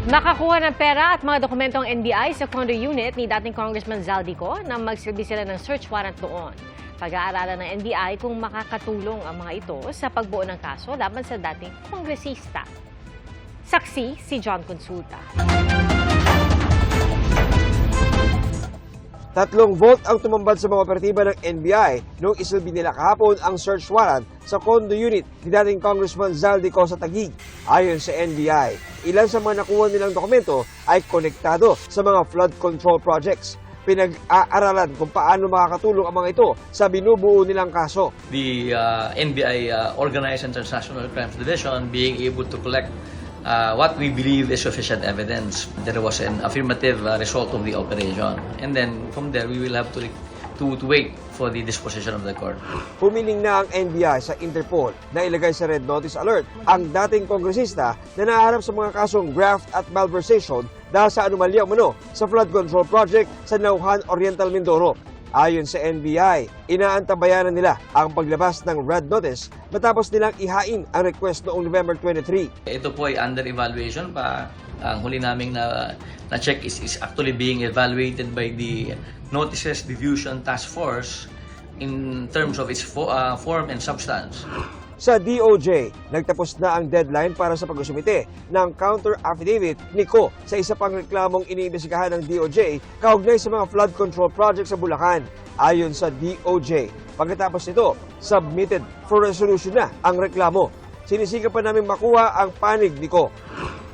Nakakuha ng pera at mga dokumentong NBI sa condo unit ni dating Congressman Zaldico nang magsilbi sila ng search warrant doon. Pag-aaralan ng NBI kung makakatulong ang mga ito sa pagbuo ng kaso laban sa dating kongresista. Saksi si John Consulta. 3 volt ang tumambad sa mga operatiba ng NBI noong isilbi nila kahapon ang search warrant sa condo unit ni dating Congressman Zaldico sa Taguig. Ayon sa NBI, ilan sa mga nakuha nilang dokumento ay konektado sa mga flood control projects. Pinag-aaralan kung paano makakatulong ang mga ito sa binubuo nilang kaso. The NBI Organized and Transnational Crimes Division being able to collect what we believe is sufficient evidence. There was an affirmative result of the operation. And then from there, we will have to wait for the disposition of the court. Humiling na ang NBI sa Interpol na ilagay sa Red Notice Alert ang dating kongresista na naharap sa mga kasong graft at malversation dahil sa anomalya umano sa flood control project sa Nauhan Oriental, Mindoro. Ayon sa NBI, inaantabayanan nila ang paglabas ng Red Notice matapos nilang ihain ang request noong November 23. Ito po ay under evaluation pa. Ang huli naming na-check is actually being evaluated by the Notices Diffusion Task Force in terms of its form and substance. Sa DOJ, nagtapos na ang deadline para sa pag-usumite ng counter-affidavit ni Ko sa isa pang reklamong iniimbestigahan ng DOJ kaugnay sa mga flood control project sa Bulacan. Ayon sa DOJ, pagkatapos nito, submitted for resolution na ang reklamo. Sinisikap pa namin makuha ang panig ni Ko.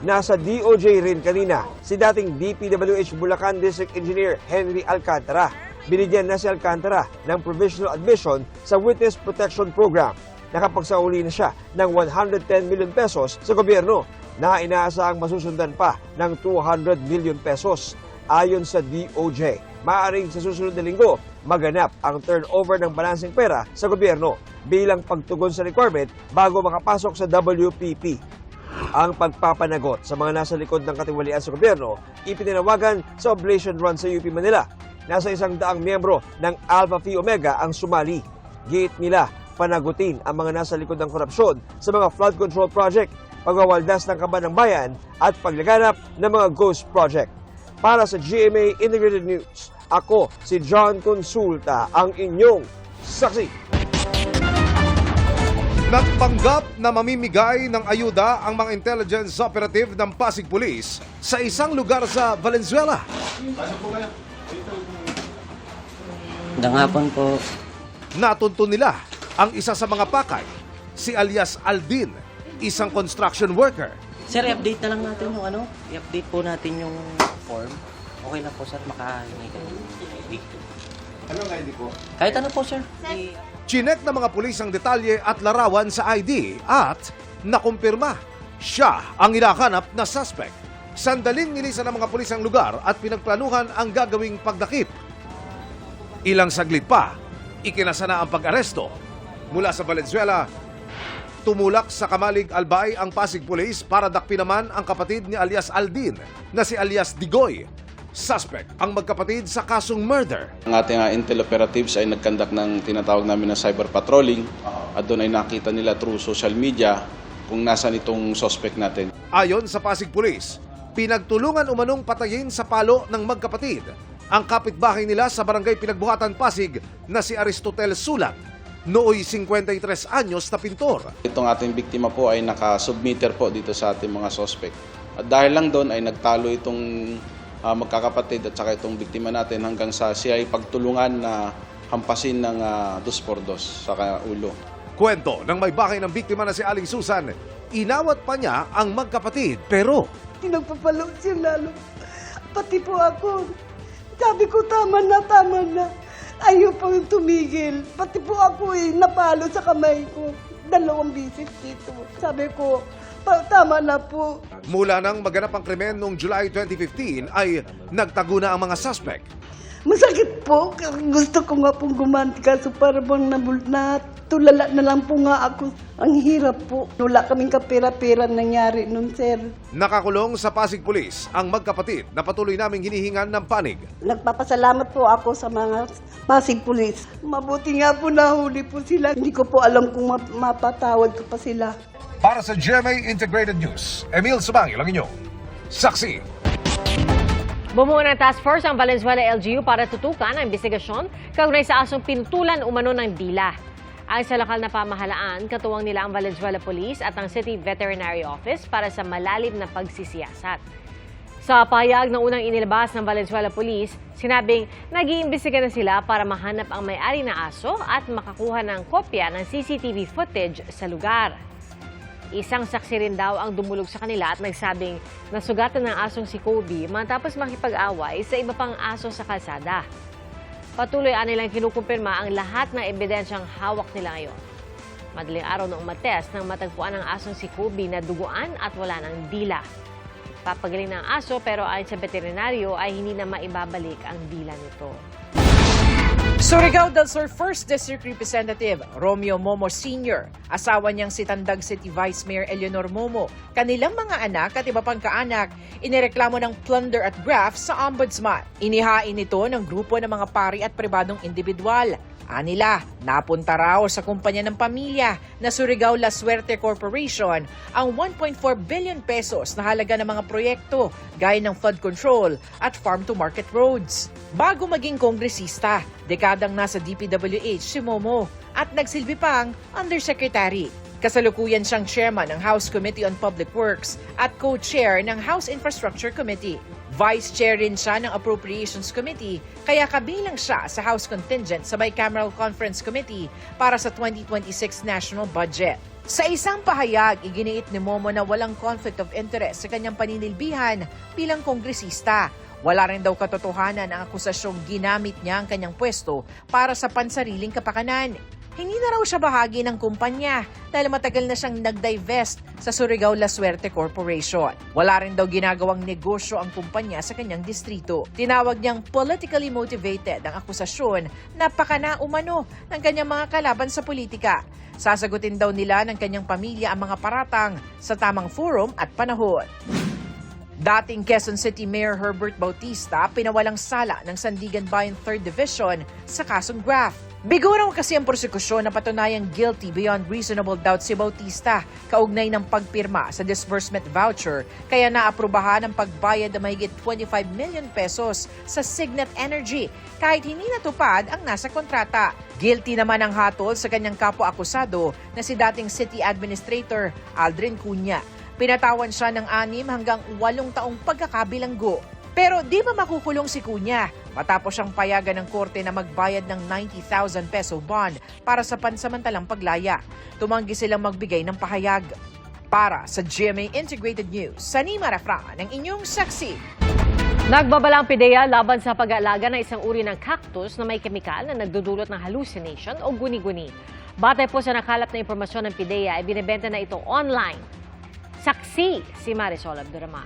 Nasa DOJ rin kanina si dating DPWH Bulacan District Engineer Henry Alcantara. Binigyan na si Alcantara ng provisional admission sa Witness Protection Program. Nakapagsauli na siya ng 110 million pesos sa gobyerno na inaasahang masusundan pa ng 200 million pesos. Ayon sa DOJ, maaaring sa susunod na linggo maganap ang turnover ng balanseng pera sa gobyerno bilang pagtugon sa requirement bago makapasok sa WPP. Ang pagpapanagot sa mga nasa likod ng katiwalian sa gobyerno ipinanawagan sa oblation run sa UP Manila. Nasa 100 miyembro ng Alpha Phi Omega ang sumali. Giit nila panagutin ang mga nasa likod ng korupsyon sa mga flood control project, pagwawaldas ng kaban ng bayan at paglaganap ng mga ghost project. Para sa GMA Integrated News, ako si John Consulta, ang inyong saksi. Nagpanggap na mamimigay ng ayuda ang mga intelligence operative ng Pasig Police sa isang lugar sa Valenzuela. Magandang hapon po. Natuntun nila ang isa sa mga pakay, si alias Aldin, isang construction worker. Sir, i-update na lang natin yung i-update po natin yung form. Okay na po, sir, makahingi ka ng ID. Ano nga ID po? Kahit ano po, sir. Chinek ng mga pulis ang detalye at larawan sa ID at nakumpirma siya ang hinahanap na suspect. Sandaling nilisan ng mga pulis ang lugar at pinagplanuhan ang gagawing pagdakip. Ilang saglit pa, ikinasa na ang pag-aresto. Mula sa Valenzuela, tumulak sa Kamalig Albay ang Pasig Police para dakpin naman ang kapatid ni alias Aldin na si alias Digoy. Suspect ang magkapatid sa kasong murder. Ang ating intel operatives ay nagkandak ng tinatawag namin na cyber patrolling at doon ay nakita nila through social media kung nasan itong suspect natin. Ayon sa Pasig Police, pinagtulungan umanong patayin sa palo ng magkapatid ang kapitbahay nila sa barangay Pinagbuhatan, Pasig na si Aristotel Sulat, nooy 53 anyos na pintor. Itong ating biktima po ay nakasubmitter po dito sa ating mga suspect. At dahil lang doon ay nagtalo itong magkakapatid at saka itong biktima natin hanggang sa siya ay pagtulungan na hampasin ng 2x2 sa ulo. Kwento ng may bahay ng biktima na si Aling Susan, inawat pa niya ang magkapatid pero Pinagpapalo siya lalo. Pati po ako. Sabi ko, tama na. Ayaw pa yung tumigil. Pati po ako napalo sa kamay ko. 2 bisis dito. Sabi ko, tama na po. mula nang maganap ang krimen noong July 2015 ay nagtago na ang mga suspect. Masakit po. Gusto ko nga pong gumanti kaso para bang natulala na lang po nga ako. Ang hirap po. Wala kaming kapira-pira nangyari nun, sir. Nakakulong sa Pasig Police ang magkapatid na patuloy naming hinihingan ng panig. Nagpapasalamat po ako sa mga Pasig Police. Mabuti nga po nahuli po sila. Hindi ko po alam kung mapatawad ko pa sila. Para sa GMA Integrated News, Emil Subangil ang inyong Saksi. Bumuo ng task force ang Valenzuela LGU para tutukan ang investigasyon kaugnay sa asong pinutulan umano ng dila. Ayon sa lokal na pamahalaan, katuwang nila ang Valenzuela Police at ang City Veterinary Office para sa malalim na pagsisiyasat. Sa pahayag na unang inilabas ng Valenzuela Police, sinabing nag-iimbestiga na sila para mahanap ang may-ari na aso at makakuha ng kopya ng CCTV footage sa lugar. Isang saksi rin daw ang dumulog sa kanila at nagsabing nasugatan ng asong si Kobe matapos makipag-away sa iba pang aso sa kalsada. Patuloy nilang kinukumpirma ang lahat ng ebidensyang hawak nila ngayon. Madaling araw noong matest nang matagpuan ng asong si Kobe na duguan at wala ng dila. Papagaling ng aso pero ayon sa veterinaryo ay hindi na maibabalik ang dila nito. Surigao del Sur 1st District Representative Romeo Momo Sr., asawa niyang si Tandag City Vice Mayor Eleanor Momo, kanilang mga anak at iba pang kaanak, inireklamo ng plunder at graft sa ombudsman. Inihain ito ng grupo ng mga pari at pribadong individual. Anila, napunta raw sa kumpanya ng pamilya na Surigao La Suerte Corporation ang 1.4 billion pesos na halaga ng mga proyekto gaya ng flood control at farm-to-market roads. Bago maging kongresista, dekadang nasa DPWH si Momo at nagsilbi pang undersecretary. Kasalukuyan siyang chairman ng House Committee on Public Works at co-chair ng House Infrastructure Committee. Vice Chair rin siya ng Appropriations Committee, kaya kabilang siya sa House Contingent sa Bicameral Conference Committee para sa 2026 National Budget. Sa isang pahayag, iginiit ni Momo na walang conflict of interest sa kanyang paninilbihan bilang kongresista. Wala rin daw katotohanan ang akusasyong ginamit niya ang kanyang pwesto para sa pansariling kapakanan. Hindi na raw siya bahagi ng kumpanya dahil matagal na siyang nag-divest sa Surigao La Suerte Corporation. Wala rin daw ginagawang negosyo ang kumpanya sa kanyang distrito. Tinawag niyang politically motivated ang akusasyon na pakana umano ng kanyang mga kalaban sa politika. Sasagutin daw nila ng kanyang pamilya ang mga paratang sa tamang forum at panahon. Dating Quezon City Mayor Herbert Bautista pinawalang sala ng Sandigan Bayan 3rd Division sa kasong graft. Bigo raw kasi ang prosekusyon na patunayang guilty beyond reasonable doubt si Bautista kaugnay ng pagpirma sa disbursement voucher kaya naaprubahan ang pagbayad na mahigit 25 million pesos sa Signet Energy kahit hindi natupad ang nasa kontrata. Guilty naman ang hatol sa kanyang kapwa-akusado na si dating City Administrator Aldrin Cunha. Pinatawan siya ng 6 hanggang 8 taong pagkakabilanggo. Pero di ba makukulong si Cunha matapos siyang payagan ng korte na magbayad ng 90,000 peso bond para sa pansamantalang paglaya. Tumanggi silang magbigay ng pahayag. Para sa GMA Integrated News, Sanima Refran ang inyong saksi. Nagbabalang PIDEA laban sa pag-aalaga ng isang uri ng cactus na may kemikal na nagdudulot ng hallucination o guni-guni. Batay po sa nakalap na impormasyon ng PIDEA, ay binibenta na ito online. Saksi si Marisol Abduraman.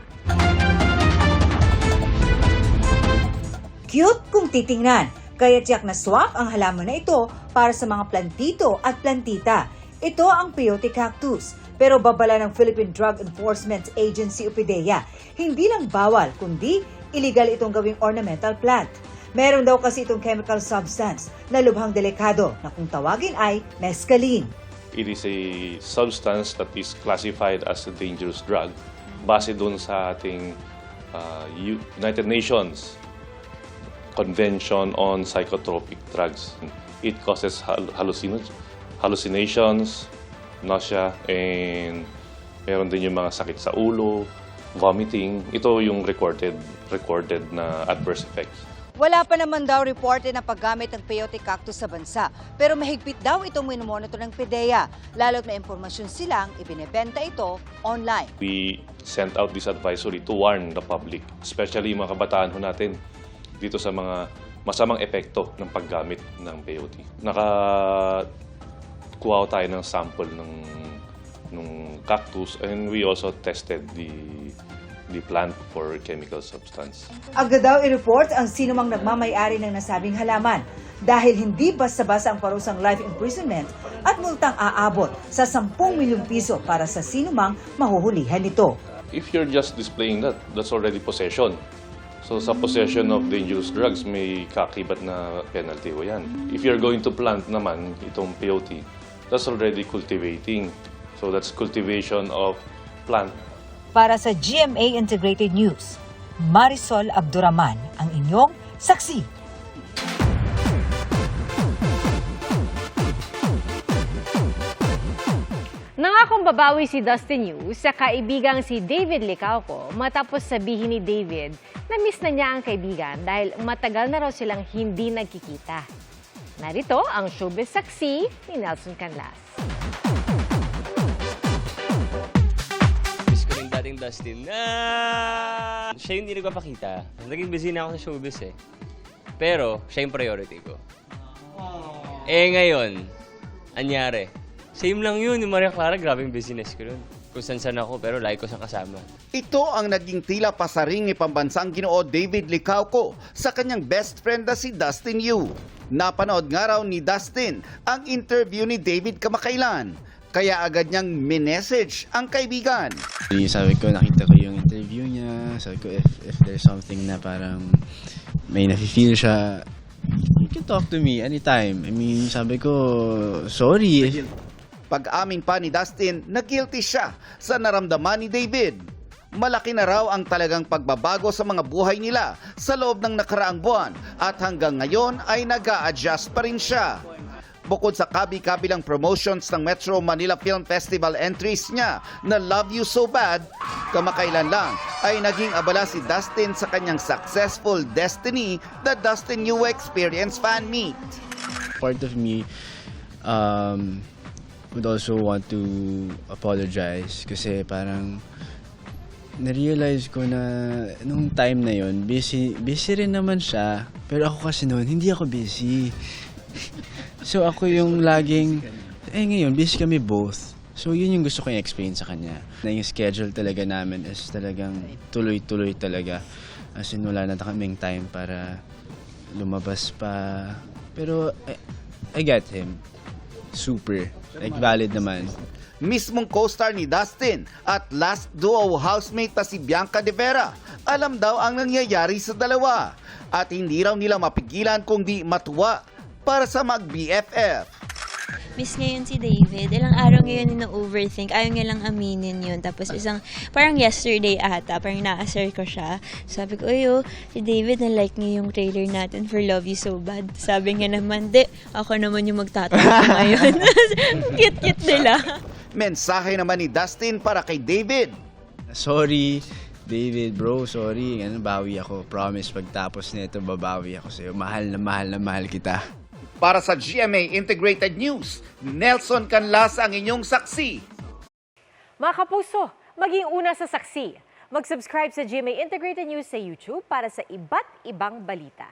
Cute kung titingnan, kaya tiyak na swak ang halaman na ito para sa mga plantito at plantita. Ito ang peyote cactus, pero babala ng Philippine Drug Enforcement Agency o PIDEA. Hindi lang bawal, kundi illegal itong gawing ornamental plant. Meron daw kasi itong chemical substance na lubhang delikado na kung tawagin ay mescaline. It is a substance that is classified as a dangerous drug base doon sa ating United Nations Convention on Psychotropic Drugs. It causes hallucinations, nausea, and meron din yung mga sakit sa ulo, vomiting. Ito yung recorded na adverse effects. Wala pa naman daw reported na paggamit ng peyote cactus sa bansa. Pero mahigpit daw itong minomonitor ng PIDEA. Lalo't may impormasyon silang ibinebenta ito online. We sent out this advisory to warn the public, especially yung mga kabataan ho natin, dito sa mga masamang epekto ng paggamit ng peyote. Nakakuha tayo ng sample ng cactus and we also tested the plant for chemical substance. Agad daw i-report ang sinumang nagmamay-ari ng nasabing halaman dahil hindi basta-basta ang parusang life imprisonment at multang aabot sa 10 milyong piso para sa sinumang mahuhulihan nito. If you're just displaying that, that's already possession. So sa possession of dangerous drugs, may kakibat na penalty o yan. If you're going to plant naman itong peyote, that's already cultivating. So that's cultivation of plant Para sa GMA Integrated News, Marisol Abduraman ang inyong saksi. Nangakong babawi si Dustin Yu sa kaibigang si David Licauco matapos sabihin ni David na miss na niya ang kaibigan dahil matagal na raw silang hindi nagkikita. Narito ang showbiz saksi ni Nelson Canlas. Miss ko rin dating Dustin. Siya yung hindi nagpapakita. Naging busy na ako sa showbiz eh. Pero siya yung priority ko. Eh ngayon, anyari. Same lang yun, yung Maria Clara, grabing business ko nun. Kung saan ako, pero like ko sa kasama. Ito ang naging tila pasaring ni pambansang Ginoo David Licauco sa kanyang best friend na si Dustin Yu. Napanood nga raw ni Dustin ang interview ni David kamakailan. Kaya agad niyang minessage ang kaibigan. Sabi ko, nakita ko yung interview niya. Sabi ko, if there's something na parang may nafe-feel siya, you can talk to me anytime. I mean, sabi ko, sorry. Pag-amin pa ni Dustin na guilty siya sa naramdaman ni David. Malaki na raw ang talagang pagbabago sa mga buhay nila sa loob ng nakaraang buwan at hanggang ngayon ay nag-a-adjust pa rin siya. Bukod sa kabi-kabilang promotions ng Metro Manila Film Festival entries niya na Love You So Bad, kamakailan lang ay naging abala si Dustin sa kanyang successful Destiny, the Dustin Yu Experience fan meet. Part of me would also want to apologize kasi parang na-realize ko na nung time na yon busy rin naman siya, pero ako kasi noon hindi ako busy. So ako yung laging ngayon busy kami both. So yun yung gusto ko i-explain sa kanya. Na yung schedule talaga namin is talagang tuloy-tuloy talaga. As in wala na kaming time para lumabas pa. Pero I get him. Super. Like valid naman. Mismong co-star ni Dustin at last duo housemate na si Bianca De Vera, alam daw ang nangyayari sa dalawa. At hindi raw nila mapigilan kung di matuwa para sa mag-BFF. Miss ngayon si David. Ilang araw ngayon na overthink. Ayaw niya lang aminin yun. Tapos parang yesterday ata, parang na-assert ko siya. Sabi ko, si David na-like niya yung trailer natin for Love You So Bad. Sabi niya naman, ako naman yung magtatanong ngayon. Cute-cute nila. Mensahe naman ni Dustin para kay David. Sorry, David, bro, sorry. Bawi ako. Promise, pagtapos nito, babawi ako sa'yo. Mahal na mahal kita. Para sa GMA Integrated News, Nelson Canlas ang inyong saksi. Mga kapuso, maging una sa saksi. Mag-subscribe sa GMA Integrated News sa YouTube para sa iba't ibang balita.